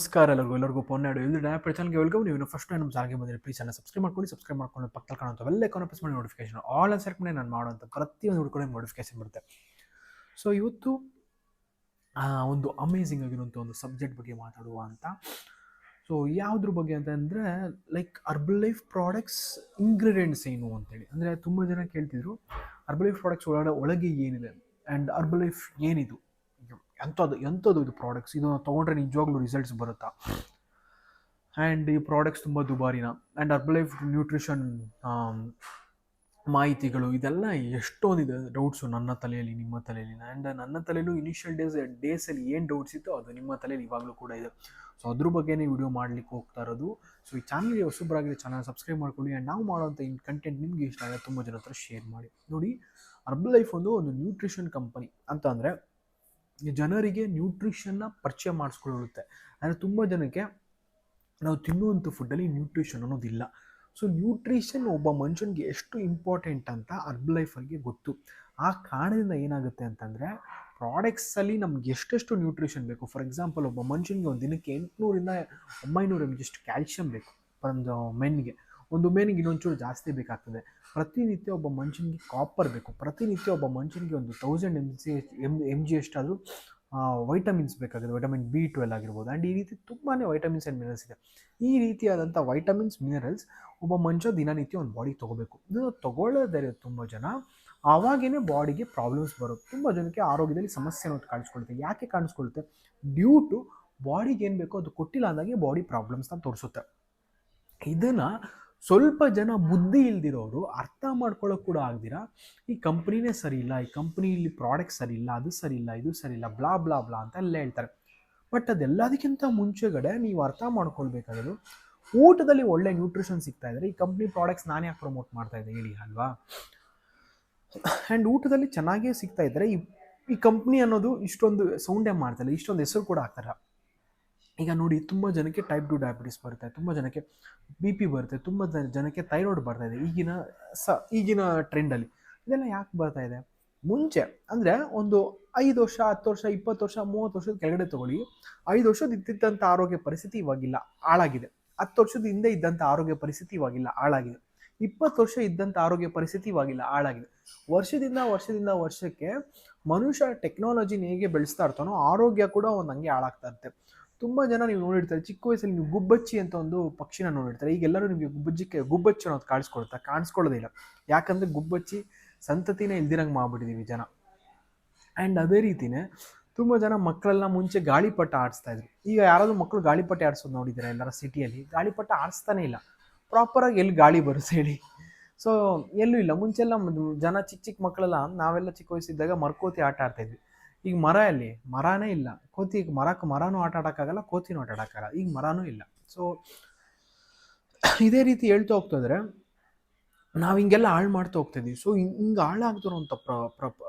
ನಮಸ್ಕಾರ ಎಲ್ಲರಿಗೂ ಪೊನ್ನಾಡು ಇದು ಡ್ಯಾಪ್ ಚಾನಲ್ಗೆ ವೆಲ್ಕಮ್. ನೀವು ಫಸ್ಟ್ ನಮ್ಮ ಚಾನಲ್ಗೆ ಬಂದರೆ ಪ್ಲೀಸ್ ಚಾನಲ್ ಸಬ್ಸ್ಕ್ರೈಬ್ ಮಾಡ್ಕೊಂಡು ಪಕ್ಕದಲ್ಲಿ ಕಾಣುವಂಥ ಬೆಲ್ಲೈಕಾನ್ ಪ್ರೆಸ್ ಮಾಡಿ ನೋಟಿಫಿಕೇಶನ್ ಆಲ್ ಅಂತ ಸೆಲೆಕ್ಟ್ ಮಾಡಿ ನಾನು ಮಾಡುವಂಥ ಪ್ರತಿಯೊಂದು ಹುಡ್ಕೊಂಡು ನೋಟಿಫಿಕೇಶನ್ ಬರುತ್ತೆ. ಸೊ ಇವತ್ತು ಒಂದು ಅಮೇಝಿಂಗ್ ಆಗಿರುವಂಥ ಒಂದು ಸಬ್ಜೆಕ್ಟ್ ಬಗ್ಗೆ ಮಾತಾಡುವ ಅಂತ. ಸೊ ಯಾವುದ್ರ ಬಗ್ಗೆ ಅಂತಂದರೆ ಲೈಕ್ ಲೈಫ್ ಪ್ರಾಡಕ್ಟ್ಸ್ ಇಂಗ್ರೀಡಿಯೆಂಟ್ಸ್ ಏನು ಅಂತೇಳಿ. ಅಂದರೆ ತುಂಬ ಜನ ಕೇಳ್ತಿದ್ರು ಲೈಫ್ ಪ್ರಾಡಕ್ಟ್ಸ್ ಒಳಗೆ ಏನಿದೆ ಆ್ಯಂಡ್ ಲೈಫ್ ಏನಿದು, ಎಂಥದ್ದು ಇದು ಪ್ರಾಡಕ್ಟ್ಸ್, ಇದು ತೊಗೊಂಡ್ರೆ ನಿಜವಾಗ್ಲೂ ರಿಸಲ್ಟ್ಸ್ ಬರುತ್ತಾ, ಆ್ಯಂಡ್ ಈ ಪ್ರಾಡಕ್ಟ್ಸ್ ತುಂಬ ದುಬಾರಿನ, ಆ್ಯಂಡ್ ಲೈಫ್ ನ್ಯೂಟ್ರಿಷನ್ ಮಾಹಿತಿಗಳು, ಇದೆಲ್ಲ ಎಷ್ಟೊಂದಿದೆ ಡೌಟ್ಸು ನನ್ನ ತಲೆಯಲ್ಲಿ, ನಿಮ್ಮ ತಲೆಯಲ್ಲಿ. ಆ್ಯಂಡ್ ನನ್ನ ತಲೆಯಲ್ಲೂ ಇನಿಷಿಯಲ್ ಡೇಸಲ್ಲಿ ಏನು ಡೌಟ್ಸ್ ಇತ್ತು ಅದು ನಿಮ್ಮ ತಲೆಯಲ್ಲಿ ಇವಾಗಲೂ ಕೂಡ ಇದೆ. ಸೊ ಅದ್ರ ಬಗ್ಗೆನೇ ವಿಡಿಯೋ ಮಾಡಲಿಕ್ಕೆ ಹೋಗ್ತಾ ಇರೋದು. ಸೊ ಈ ಚಾನಲ್ಗೆ ಹೊಸಬರಾಗಿದೆ ಚಾನಲ್ ಸಬ್ಸ್ಕ್ರೈಬ್ ಮಾಡ್ಕೊಳ್ಳಿ. ಆ್ಯಂಡ್ ನಾವು ಮಾಡೋಂಥ ಈ ಕಂಟೆಂಟ್ ನಿಮಗೆ ಇಷ್ಟ ಆದರೆ ತುಂಬ ಜನ ಹತ್ರ ಶೇರ್ ಮಾಡಿ. ನೋಡಿ, ಲೈಫ್ ಒಂದು ನ್ಯೂಟ್ರಿಷನ್ ಕಂಪನಿ ಅಂತ ಅಂದರೆ ಜನರಿಗೆ ನ್ಯೂಟ್ರಿಷನ್ನ ಪರಿಚಯ ಮಾಡಿಸ್ಕೊಳ್ಳುತ್ತೆ. ಅಂದರೆ ತುಂಬ ಜನಕ್ಕೆ ನಾವು ತಿನ್ನುವಂಥ ಫುಡ್ಡಲ್ಲಿ ನ್ಯೂಟ್ರಿಷನ್ ಅನ್ನೋದಿಲ್ಲ. ಸೊ ನ್ಯೂಟ್ರಿಷನ್ ಒಬ್ಬ ಮನುಷ್ಯನಿಗೆ ಎಷ್ಟು ಇಂಪಾರ್ಟೆಂಟ್ ಅಂತ ಲೈಫಲ್ಲಿ ಗೊತ್ತು. ಆ ಕಾರಣದಿಂದ ಏನಾಗುತ್ತೆ ಅಂತಂದರೆ ಪ್ರಾಡಕ್ಟ್ಸಲ್ಲಿ ನಮ್ಗೆ ಎಷ್ಟೆಷ್ಟು ನ್ಯೂಟ್ರಿಷನ್ ಬೇಕು. ಫಾರ್ ಎಕ್ಸಾಂಪಲ್, ಒಬ್ಬ ಮನುಷ್ಯನಿಗೆ ಒಂದು ದಿನಕ್ಕೆ 800 ಇಂದ 900 mg ಕ್ಯಾಲ್ಶಿಯಂ ಬೇಕು. ಒಂದು ಮೇನ್ಗೆ ಇನ್ನೊಂಚೂರು ಜಾಸ್ತಿ ಬೇಕಾಗ್ತದೆ. ಪ್ರತಿನಿತ್ಯ ಒಬ್ಬ ಮನುಷ್ಯನಿಗೆ ಕಾಪರ್ ಬೇಕು. ಪ್ರತಿನಿತ್ಯ ಒಬ್ಬ ಮನುಷ್ಯನಿಗೆ ಒಂದು 1000 mg ಎಷ್ಟಾದರೂ ವೈಟಮಿನ್ಸ್ ಬೇಕಾಗುತ್ತೆ. ವೈಟಮಿನ್ B12 ಆಗಿರ್ಬೋದು. ಆ್ಯಂಡ್ ಈ ರೀತಿ ತುಂಬಾ ವೈಟಮಿನ್ಸ್ ಆ್ಯಂಡ್ ಮಿನರಲ್ಸ್ ಇದೆ. ಈ ರೀತಿಯಾದಂಥ ವೈಟಮಿನ್ಸ್ ಮಿನರಲ್ಸ್ ಒಬ್ಬ ಮನುಷ್ಯ ದಿನನಿತ್ಯ ಒಂದು ಬಾಡಿಗೆ ತೊಗೋಬೇಕು. ಇದನ್ನು ತೊಗೊಳ್ಳೋದೇ ತುಂಬ ಜನ, ಆವಾಗೇ ಬಾಡಿಗೆ ಪ್ರಾಬ್ಲಮ್ಸ್ ಬರುತ್ತೆ. ತುಂಬ ಜನಕ್ಕೆ ಆರೋಗ್ಯದಲ್ಲಿ ಸಮಸ್ಯೆ ಅನ್ನೋದು ಕಾಣಿಸ್ಕೊಳುತ್ತೆ. ಯಾಕೆ ಕಾಣಿಸ್ಕೊಳುತ್ತೆ? ಡ್ಯೂ ಟು ಬಾಡಿಗೆ ಏನು ಬೇಕೋ ಅದು ಕೊಟ್ಟಿಲ್ಲ ಅಂದಾಗೆ ಬಾಡಿ ಪ್ರಾಬ್ಲಮ್ಸ್ನ ತೋರಿಸುತ್ತೆ. ಇದನ್ನು ಸ್ವಲ್ಪ ಜನ ಬುದ್ಧಿ ಇಲ್ದಿರೋರು ಅರ್ಥ ಮಾಡ್ಕೊಳ್ಳೋಕೆ ಕೂಡ ಆಗ್ದಿರಾ ಈ ಕಂಪ್ನಿನೇ ಸರಿ ಇಲ್ಲ, ಈ ಕಂಪ್ನಿಯಲ್ಲಿ ಪ್ರಾಡಕ್ಟ್ ಸರಿ ಇಲ್ಲ, ಅದು ಸರಿ ಇಲ್ಲ, ಇದು ಸರಿ ಇಲ್ಲ, ಬ್ಲಾ ಬ್ಲಾ ಬ್ಲಾ ಅಂತ ಎಲ್ಲ ಹೇಳ್ತಾರೆ. ಬಟ್ ಅದೆಲ್ಲದಕ್ಕಿಂತ ಮುಂಚೆಗಡೆ ನೀವು ಅರ್ಥ ಮಾಡ್ಕೊಳ್ಬೇಕಾದ್ರು, ಊಟದಲ್ಲಿ ಒಳ್ಳೆ ನ್ಯೂಟ್ರಿಷನ್ ಸಿಗ್ತಾ ಇದ್ದಾರೆ. ಈ ಕಂಪ್ನಿ ಪ್ರಾಡಕ್ಟ್ಸ್ ನಾನು ಯಾಕೆ ಪ್ರಮೋಟ್ ಮಾಡ್ತಾ ಇದ್ದೆ ಹೇಳಿ ಅಲ್ವಾ? ಆ್ಯಂಡ್ ಊಟದಲ್ಲಿ ಚೆನ್ನಾಗೇ ಸಿಗ್ತಾ ಇದ್ದಾರೆ. ಈ ಕಂಪ್ನಿ ಅನ್ನೋದು ಇಷ್ಟೊಂದು ಸೌಂಡೇ ಮಾಡ್ತಾರೆ, ಇಷ್ಟೊಂದು ಹೆಸರು ಕೂಡ ಆಗ್ತಾರೆ. ಈಗ ನೋಡಿ, ತುಂಬ ಜನಕ್ಕೆ ಟೈಪ್ 2 ಡಯಾಬಿಟಿಸ್ ಬರುತ್ತೆ, ತುಂಬ ಜನಕ್ಕೆ BP ಬರುತ್ತೆ, ತುಂಬ ಜನಕ್ಕೆ ಥೈರಾಯ್ಡ್ ಬರ್ತಾ ಇದೆ ಈಗಿನ ಟ್ರೆಂಡಲ್ಲಿ. ಇದೆಲ್ಲ ಯಾಕೆ ಬರ್ತಾ ಇದೆ? ಮುಂಚೆ ಅಂದರೆ ಒಂದು 5 ವರ್ಷ, 10 ವರ್ಷ, 20 ವರ್ಷ, 30 ವರ್ಷದ ಕೆಳಗಡೆ ತೊಗೊಳ್ಳಿ. 5 ವರ್ಷದ ಇದ್ದಿದ್ದಂಥ ಆರೋಗ್ಯ ಪರಿಸ್ಥಿತಿ ಇವಾಗಿಲ್ಲ, ಹಾಳಾಗಿದೆ. 10 ವರ್ಷದ ಹಿಂದೆ ಇದ್ದಂಥ ಆರೋಗ್ಯ ಪರಿಸ್ಥಿತಿ ಇವಾಗಿಲ್ಲ, ಹಾಳಾಗಿದೆ. 20 ವರ್ಷ ಇದ್ದಂಥ ಆರೋಗ್ಯ ಪರಿಸ್ಥಿತಿ ಇವಾಗಿಲ್ಲ, ಹಾಳಾಗಿದೆ. ವರ್ಷದಿಂದ ವರ್ಷಕ್ಕೆ ಮನುಷ್ಯ ಟೆಕ್ನಾಲಜಿನ ಹೇಗೆ ಬೆಳೆಸ್ತಾ ಇರ್ತಾನೋ ಆರೋಗ್ಯ ಕೂಡ ಒಂದು ಹಂಗೆ ಹಾಳಾಗ್ತಾ ಇರುತ್ತೆ. ತುಂಬ ಜನ ನೀವು ನೋಡಿರ್ತಾರೆ, ಚಿಕ್ಕ ವಯಸ್ಸಲ್ಲಿ ನೀವು ಗುಬ್ಬಚ್ಚಿ ಅಂತ ಒಂದು ಪಕ್ಷಿನ ನೋಡಿರ್ತಾರೆ. ಈಗೆಲ್ಲರೂ ನಿಮಗೆ ಗುಬ್ಬಚ್ಚಿ ಅನ್ನೋದು ಕಾಣಿಸ್ಕೊಳ್ಳೋದಿಲ್ಲ. ಯಾಕಂದರೆ ಗುಬ್ಬಚ್ಚಿ ಸಂತತಿನೇ ಇಲ್ದಿರಂಗೆ ಮಾಡ್ಬಿಟ್ಟಿದ್ದೀವಿ ಜನ. ಆ್ಯಂಡ್ ಅದೇ ರೀತಿಯೇ ತುಂಬ ಜನ ಮಕ್ಕಳೆಲ್ಲ ಮುಂಚೆ ಗಾಳಿಪಟ ಆಡಿಸ್ತಾ ಇದ್ರು. ಈಗ ಯಾರಾದರೂ ಮಕ್ಕಳು ಗಾಳಿಪಟ ಆಡಿಸೋದು ನೋಡಿದ್ದಾರೆ ಎಲ್ಲರ ಸಿಟಿಯಲ್ಲಿ? ಗಾಳಿಪಟ ಆಡಿಸ್ತಾನೆ ಇಲ್ಲ. ಪ್ರಾಪರಾಗಿ ಎಲ್ಲಿ ಗಾಳಿ ಬರುತ್ತೆ ಹೇಳಿ? ಸೊ ಎಲ್ಲೂ ಇಲ್ಲ. ಮುಂಚೆಲ್ಲ ಜನ ಚಿಕ್ಕ ಮಕ್ಕಳೆಲ್ಲ, ನಾವೆಲ್ಲ ಚಿಕ್ಕ ವಯಸ್ಸಿದ್ದಾಗ ಮರಕೋತಿ ಆಟ ಆಡ್ತಾಯಿದ್ವಿ. ಈಗ ಮರನೇ ಇಲ್ಲ. ಮರನೂ ಆಟ ಆಡೋಕ್ಕಾಗಲ್ಲ, ಕೋತಿನೂ ಆಟ ಆಡೋಕ್ಕಾಗಲ್ಲ. ಈಗ ಮರನೂ ಇಲ್ಲ. ಸೊ ಇದೇ ರೀತಿ ಹೇಳ್ತಾ ಹೋಗ್ತಿದ್ರೆ ನಾವು ಹಿಂಗೆಲ್ಲ ಹಾಳು ಮಾಡ್ತಾ ಹೋಗ್ತಾಯಿದ್ದೀವಿ. ಸೊ ಹಿಂಗೆ ಹಾಳಾಗ್ತಿರೋಂಥ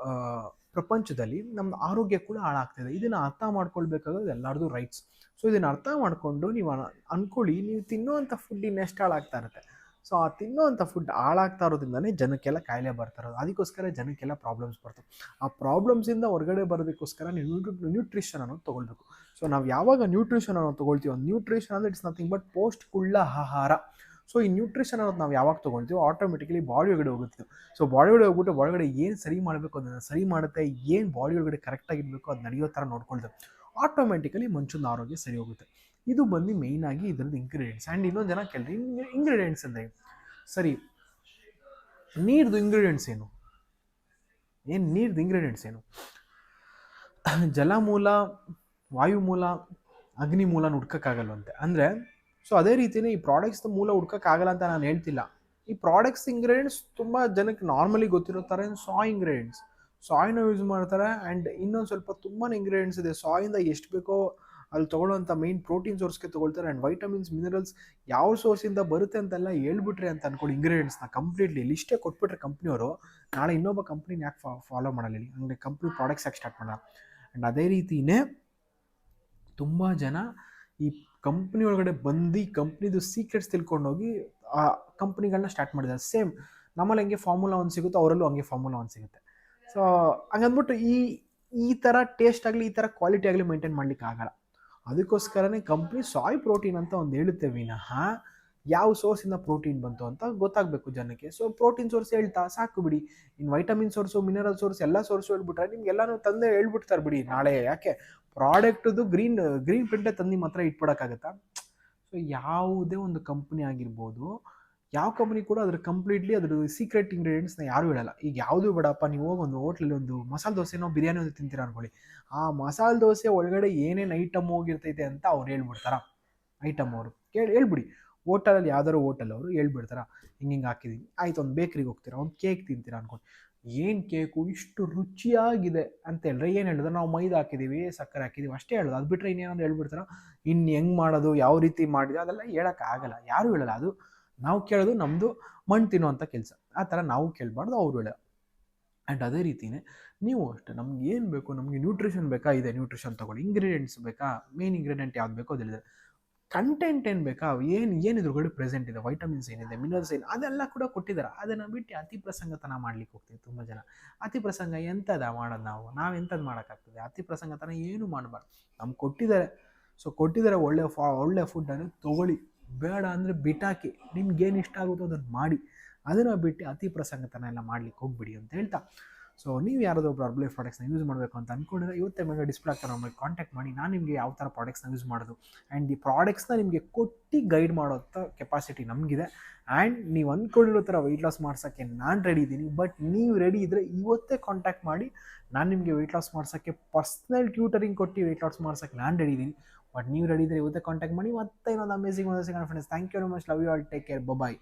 ಪ್ರಪಂಚದಲ್ಲಿ ನಮ್ಮ ಆರೋಗ್ಯ ಕೂಡ ಹಾಳಾಗ್ತಾಯಿದೆ. ಇದನ್ನು ಅರ್ಥ ಮಾಡ್ಕೊಳ್ಬೇಕಾಗೋದು ಎಲ್ಲರದು ರೈಟ್ಸ್. ಸೊ ಇದನ್ನು ಅರ್ಥ ಮಾಡಿಕೊಂಡು ನೀವು ಅಂದ್ಕೊಳ್ಳಿ, ನೀವು ತಿನ್ನೋವಂಥ ಫುಡ್ ಇನ್ನೆಷ್ಟು ಹಾಳಾಗ್ತಾ ಇರುತ್ತೆ. ಸೊ ಆ ತಿನ್ನೋವಂಥ ಫುಡ್ ಹಾಳಾಗ್ತಾ ಇರೋದ್ರಿಂದನೇ ಜನಕ್ಕೆಲ್ಲ ಕಾಯಿಲೆ ಬರ್ತಾ ಇರೋದು. ಅದಕ್ಕೋಸ್ಕರ ಜನಕ್ಕೆಲ್ಲ ಪ್ರಾಬ್ಲಮ್ಸ್ ಬರ್ತವೆ. ಆ ಪ್ರಾಬ್ಲಮ್ಸಿಂದ ಹೊರಗಡೆ ಬರೋದಕ್ಕೋಸ್ಕರ ನೀವು ನ್ಯೂಟ್ರಿಷನ್ ಅನ್ನೋದು ತೊಗೊಳ್ಬೇಕು. ಸೊ ನಾವು ಯಾವಾಗ ನ್ಯೂಟ್ರಿಷನ್ ಅನ್ನೋದು ತೊಗೊಳ್ತೀವಿ, ನ್ಯೂಟ್ರಿಷನ್ ಅಂದರೆ ಇಟ್ಸ್ ನಥಿಂಗ್ ಬಟ್ ಪೌಷ್ಟಿಕವುಳ್ಳ ಆಹಾರ. ಸೊ ಈ ನ್ಯೂಟ್ರಿಷನ್ ಅನ್ನೋದು ನಾವು ಯಾವಾಗ ತೊಗೊಳ್ತೀವೋ ಆಟೋಮೆಟಿಕಲಿ ಬಾಡಿ ಒಳಗಡೆ ಹೋಗುತ್ತೆ. ಸೊ ಬಾಡಿ ಒಳಗಡೆ ಹೋಗ್ಬಿಟ್ಟು ಒಳಗಡೆ ಏನು ಸರಿ ಮಾಡಬೇಕು ಅದನ್ನು ಸರಿ ಮಾಡುತ್ತೆ. ಏನು ಬಾಡಿ ಒಳಗಡೆ ಕರೆಕ್ಟಾಗಿರಬೇಕು ಅದು ನಡೆಯೋ ಥರ ನೋಡ್ಕೊಳ್ತೇವೆ. ಆಟೋಮೆಟಿಕಲಿ ಮನುಷ್ಯನ ಆರೋಗ್ಯ ಸರಿ ಹೋಗುತ್ತೆ. ಇದು ಬಂದು ಮೇಯ್ನಾಗಿ ಇದರದ್ದು ಇಂಗ್ರೀಡಿಯೆಂಟ್ಸ್. ಆ್ಯಂಡ್ ಇನ್ನೊಂದು ಜನ ಕೇಳಿರಿ, ಇಂಗ್ರೀಡಿಯೆಂಟ್ಸ್ ಅಂದರೆ ಸರಿ, ನೀರ್ದು ಇಂಗ್ರೀಡಿಯೆಂಟ್ಸ್ ಏನು? ನೀರ್ದು ಇಂಗ್ರೀಡಿಯೆಂಟ್ಸ್ ಏನು? ಜಲಮೂಲ, ವಾಯುಮೂಲ, ಅಗ್ನಿ ಮೂಲನ ಹುಡ್ಕೋಕ್ಕಾಗಲ್ವಂತೆ. ಅಂದರೆ ಸೊ ಅದೇ ರೀತಿಯೇ ಈ ಪ್ರಾಡಕ್ಟ್ಸ್ ಮೂಲ ಹುಡ್ಕೋಕ್ಕಾಗಲ್ಲ ಅಂತ ನಾನು ಹೇಳ್ತಿಲ್ಲ. ಈ ಪ್ರಾಡಕ್ಟ್ಸ್ ಇಂಗ್ರೀಡಿಯೆಂಟ್ಸ್ ತುಂಬ ಜನಕ್ಕೆ ನಾರ್ಮಲಿ ಗೊತ್ತಿರೋ ಥರ ಇಂಗ್ರೀಡಿಯೆಂಟ್ಸ್, ಸಾಯ್ನ ಯೂಸ್ ಮಾಡ್ತಾರೆ. ಆ್ಯಂಡ್ ಇನ್ನೊಂದು ಸ್ವಲ್ಪ ತುಂಬಾ ಇಂಗ್ರೀಡಿಯೆಂಟ್ಸ್ ಇದೆ. ಸಾಯಿಂದ ಎಷ್ಟು ಬೇಕೋ ಅಲ್ಲಿ ತೊಗೊಳ್ಳೋಂಥ ಮೇಯ್ನ್ ಪ್ರೋಟೀನ್ ಸೋರ್ಸ್ಗೆ ತೊಗೊಳ್ತಾರೆ. ಆ್ಯಂಡ್ ವೈಟಮಿನ್ಸ್, ಮಿನರಲ್ಸ್ ಯಾವ ಸೋರ್ಸಿಂದ ಬರುತ್ತೆ ಅಂತೆಲ್ಲ ಹೇಳ್ಬಿಟ್ರೆ ಅಂತ ಅಂದ್ಕೊಳ್ಳಿ. ಇಂಗ್ರೀಡಿಯೆಂಟ್ಸ್ನ ಕಂಪ್ಲೀಟ್ಲಿ ಲಿಸ್ಟೇ ಕೊಟ್ಬಿಟ್ರೆ ಕಂಪ್ನಿಯವರು, ನಾಳೆ ಇನ್ನೊಬ್ಬ ಕಂಪ್ನಿನ ಯಾಕೆ ಫಾಲೋ ಮಾಡಲ್ಲ ಹೇಳಿ? ಅಂದರೆ ಕಂಪ್ನಿ ಪ್ರಾಡಕ್ಟ್ಸ್ ಯಾಕೆ ಸ್ಟಾರ್ಟ್ ಮಾಡಲ್ಲ? ಆ್ಯಂಡ್ ಅದೇ ರೀತಿಯೇ ತುಂಬ ಜನ ಈ ಕಂಪ್ನಿ ಒಳಗಡೆ ಬಂದು ಕಂಪ್ನಿದು ಸೀಕ್ರೆಟ್ಸ್ ತಿಳ್ಕೊಂಡೋಗಿ ಆ ಕಂಪ್ನಿಗಳನ್ನ ಸ್ಟಾರ್ಟ್ ಮಾಡಿದ್ದಾರೆ. ಸೇಮ್ ನಮ್ಮಲ್ಲಿ ಹಂಗೆ ಫಾರ್ಮುಲಾ 1 ಸಿಗುತ್ತೋ ಅವರಲ್ಲೂ ಹಂಗೆ ಫಾರ್ಮುಲಾ 1 ಸಿಗುತ್ತೆ. ಸೊ ಹಂಗಂದ್ಬಿಟ್ಟು ಈ ಥರ ಟೇಸ್ಟ್ ಆಗಲಿ, ಈ ಥರ ಕ್ವಾಲಿಟಿ ಆಗಲಿ ಮೇಂಟೈನ್ ಮಾಡಲಿಕ್ಕೆ ಆಗಲ್ಲ. ಅದಕ್ಕೋಸ್ಕರನೇ ಕಂಪ್ನಿ ಸಾಯ್ ಪ್ರೋಟೀನ್ ಅಂತ ಒಂದು ಹೇಳುತ್ತೆ ವಿನಃ ಯಾವ ಸೋರ್ಸಿಂದ ಪ್ರೋಟೀನ್ ಬಂತು ಅಂತ ಗೊತ್ತಾಗಬೇಕು ಜನಕ್ಕೆ. ಸೊ ಪ್ರೋಟೀನ್ ಸೋರ್ಸ್ ಹೇಳ್ತಾ ಸಾಕು ಬಿಡಿ. ಇನ್ನು ವೈಟಮಿನ್ ಸೋರ್ಸು, ಮಿನರಲ್ ಸೋರ್ಸ್ ಎಲ್ಲ ಸೋರ್ಸು ಹೇಳ್ಬಿಟ್ರೆ ನಿಮ್ಗೆಲ್ಲಾನು ತಂದೆ ಹೇಳ್ಬಿಡ್ತಾರೆ ಬಿಡಿ. ನಾಳೆ ಯಾಕೆ ಪ್ರಾಡಕ್ಟ್ದು ಗ್ರೀನ್ ಪ್ರಿಂಟೇ ತಂದು ನಿಮ್ಮ ಹತ್ರ ಇಟ್ಬಿಡೋಕ್ಕಾಗತ್ತಾ? ಸೊ ಯಾವುದೇ ಒಂದು ಕಂಪ್ನಿ ಆಗಿರ್ಬೋದು, ಯಾವ ಕಂಪ್ನಿ ಕೂಡ ಅದ್ರ ಕಂಪ್ಲೀಟ್ಲಿ ಅದ್ರ ಸೀಕ್ರೆಟ್ ಇಂಗ್ರೀಡಿಯೆಂಟ್ಸ್ನ ಯಾರೂ ಹೇಳಲ್ಲ. ಈಗ ಯಾವುದು ಬೇಡಪ್ಪ, ನೀವು ಹೋಗಿ ಒಂದು ಹೋಟ್ಲಲ್ಲಿ ಒಂದು ಮಸಾಲೆ ದೋಸೆನೋ ಬಿರಿಯಾನಿ ಒಂದು ತಿಂತೀರ ಅನ್ಕೊಳ್ಳಿ, ಆ ಮಸಾಲೆ ದೋಸೆ ಒಳಗಡೆ ಏನೇನು ಐಟಮ್ ಹೋಗಿರ್ತೈತೆ ಅಂತ ಅವ್ರು ಹೇಳ್ಬಿಡ್ತಾರ. ಐಟಮ್ ಅವರು ಹೇಳ್ಬಿಡಿ, ಹೋಟೆಲಲ್ಲಿ ಯಾವ್ದಾದ್ರು ಹೋಟೆಲ್ ಅವರು ಹೇಳ್ಬಿಡ್ತಾರ, ಹಿಂಗೆ ಹಾಕಿದೀನಿ. ಆಯ್ತು, ಒಂದು ಬೇಕ್ರಿಗೆ ಹೋಗ್ತೀರಾ, ಒಂದು ಕೇಕ್ ತಿಂತೀರಾ ಅನ್ಕೊಂಡು, ಏನು ಕೇಕು ಇಷ್ಟು ರುಚಿಯಾಗಿದೆ ಅಂತ ಹೇಳಿದ್ರೆ ಏನು ಹೇಳಿದ್ರೆ ನಾವು ಮೈದಾ ಹಾಕಿದ್ದೀವಿ, ಸಕ್ಕರೆ ಹಾಕಿದ್ದೀವಿ ಅಷ್ಟೇ ಹೇಳೋದು. ಅದು ಬಿಟ್ಟರೆ ಇನ್ನೇನಂದ್ರೆ ಹೇಳ್ಬಿಡ್ತಾರ, ಇನ್ನು ಹೆಂಗೆ ಮಾಡೋದು, ಯಾವ ರೀತಿ ಮಾಡಿದೆ ಅದೆಲ್ಲ ಹೇಳೋಕ್ಕಾಗಲ್ಲ, ಯಾರೂ ಹೇಳಲ್ಲ. ಅದು ನಾವು ಕೇಳೋದು ನಮ್ಮದು ಮಣ್ಣು ತಿನ್ನೋವಂಥ ಕೆಲಸ. ಆ ಥರ ನಾವು ಕೇಳಬಾರ್ದು, ಅವರು ಹೇಳ. ಆ್ಯಂಡ್ ಅದೇ ರೀತಿಯೇ ನೀವು ಅಷ್ಟೇ, ನಮ್ಗೆ ಏನು ಬೇಕು, ನಮಗೆ ನ್ಯೂಟ್ರಿಷನ್ ಬೇಕಾ, ಇದೆ ನ್ಯೂಟ್ರಿಷನ್ ತೊಗೊಳ್ಳಿ. ಇಂಗ್ರೀಡಿಯೆಂಟ್ಸ್ ಬೇಕಾ, ಮೇನ್ ಇಂಗ್ರೀಡಿಯೆಂಟ್ ಯಾವ್ದು ಬೇಕೋ ಅದು ಹೇಳಿದೆ. ಕಂಟೆಂಟ್ ಏನು ಬೇಕಾ, ಏನಿದ್ರುಗಳು ಪ್ರೆಸೆಂಟ್ ಇದೆ, ವೈಟಮಿನ್ಸ್ ಏನಿದೆ, ಮಿನರಲ್ಸ್ ಏನು, ಅದೆಲ್ಲ ಕೂಡ ಕೊಟ್ಟಿದ್ದಾರೆ. ಅದನ್ನು ಬಿಟ್ಟು ಅತಿ ಪ್ರಸಂಗತನ ಮಾಡ್ಲಿಕ್ಕೆ ಹೋಗ್ತೀವಿ ತುಂಬ ಜನ. ಅತಿ ಪ್ರಸಂಗ ಎಂಥದ ಮಾಡೋದು, ನಾವು ಎಂಥದ್ದು ಮಾಡೋಕ್ಕಾಗ್ತದೆ? ಅತಿ ಪ್ರಸಂಗತನ ಏನು ಮಾಡಬಾರ್ದು. ನಮ್ಗೆ ಕೊಟ್ಟಿದ್ದಾರೆ, ಸೊ ಕೊಟ್ಟಿದ್ದಾರೆ ಒಳ್ಳೆ ಫುಡ್ಡನ್ನು ತೊಗೊಳ್ಳಿ, ಬೇಡ ಅಂದರೆ ಬಿಟ್ಟಾಕಿ, ನಿಮ್ಗೇನು ಇಷ್ಟ ಆಗುತ್ತೋ ಅದನ್ನು ಮಾಡಿ. ಅದನ್ನು ಬಿಟ್ಟು ಅತಿ ಪ್ರಸಂಗತನ ಎಲ್ಲ ಮಾಡ್ಲಿಕ್ಕೆ ಹೋಗ್ಬಿಡಿ ಅಂತ ಹೇಳ್ತಾ, ಸೊ ನೀವು ಯಾರಾದರೂ ಒಬ್ಬರು ಹರ್ಬಲೈಫ್ ಪ್ರಾಡಕ್ಟ್ಸ್ನ ಯೂಸ್ ಮಾಡಬೇಕು ಅಂತ ಅಂದ್ಕೊಂಡಿದ್ರೆ ಇವತ್ತೇ ಮೇಲೆ ಡಿಸ್ಪ್ಲೇ ಆಗ್ತಾರೆ, ನಮಗೆ ಕಾಂಟ್ಯಾಕ್ಟ್ ಮಾಡಿ. ನಾನು ನಿಮಗೆ ಯಾವ ಥರ ಪ್ರಾಡಕ್ಟ್ಸ್ನ ಯೂಸ್ ಮಾಡೋದು ಆ್ಯಂಡ್ ಈ ಪ್ರಾಡಕ್ಟ್ಸ್ನ ನಿಮಗೆ ಕೊಟ್ಟು ಗೈಡ್ ಮಾಡೋಂಥ ಕೆಪಾಸಿಟಿ ನಮಗಿದೆ. ಆ್ಯಂಡ್ ನೀವು ಅಂದ್ಕೊಂಡಿರೋ ಥರ ವೆಯ್ಟ್ ಲಾಸ್ ಮಾಡ್ಸೋಕ್ಕೆ ನಾನು ರೆಡಿ ಇದ್ದೀನಿ. ಬಟ್ ನೀವು ರೆಡಿ ಇದ್ದರೆ ಇವತ್ತೇ ಕಾಂಟ್ಯಾಕ್ಟ್ ಮಾಡಿ, ನಾನು ನಿಮಗೆ ವೆಯ್ಟ್ ಲಾಸ್ ಮಾಡ್ಸೋಕ್ಕೆ ಪರ್ಸ್ನಲ್ ಟ್ಯೂಟರಿಂಗ್ ಕೊಟ್ಟು ವೆಯ್ಟ್ ಲಾಸ್ ಮಾಡ್ಸೋಕ್ಕೆ ನಾನು ರೆಡಿ ಇದ್ದೀನಿ. ಬಟ್ ನೀವು ರೆಡಿ ಇದ್ದರೆ ಇವತ್ತೇ ಕಾಂಟ್ಯಾಕ್ಟ್ ಮಾಡಿ. ಮತ್ತೆ ಇನ್ನೊಂದು amazing friends. Thank you very much. Love you all. Take care. Bye.